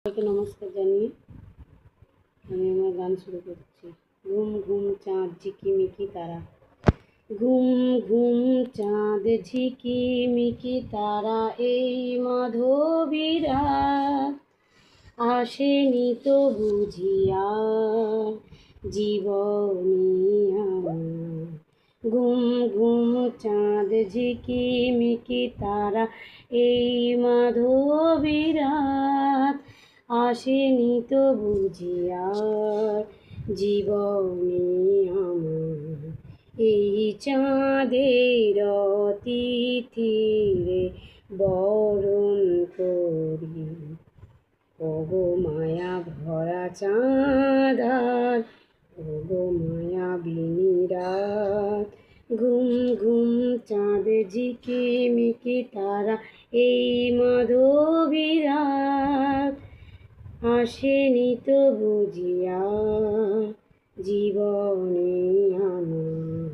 সবাইকে নমস্কার জানিয়ে আমি আমার গান শুরু করছি। ঘুম ঘুম চাঁদ ঝিকিমিকি তারা, ঘুম ঘুম চাঁদ ঝিকিমিকি তারা, এই মাধবী রাত আসেনি তো বুঝিয়া জীবনী আমার। ঘুম ঘুম চাঁদ ঝিকিমিকি তারা, এই মাধবী রাত আসেনি তো বুঝিয়া জীবনী আমার। এই চাঁদের তিথিরে বরণ করি, ওগো মায়া ভরা চাঁদার, ওগো মায়াবিনী রাত। ঘুম ঘুম চাঁদ ঝিকিমিকি তারা, এই মাধবী রাত আসেনি তো বুঝিয়া জীবনে আমার।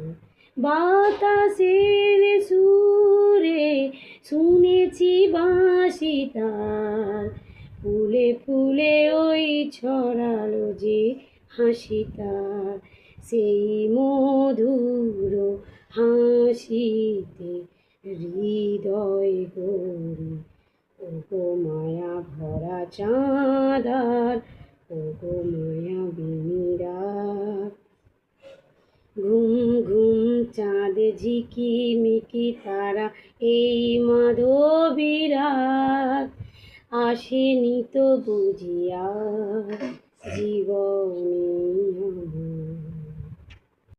বাতাসের সুরে শুনেছি বাঁশি তার, ফুলে ফুলে ওই ছড়ালো যে হাসি তার, সেই মধুর হাসিতে হৃদয় গড়ি, ওগো মায়া ভরা চাঁদার, ওগো মায়াবিনী রাত। ঘুম ঘুম চাঁদ ঝিকিমিকি তারা, এই মাধবী রাত আসেনি তো বুঝিয়া জীবনে আমার।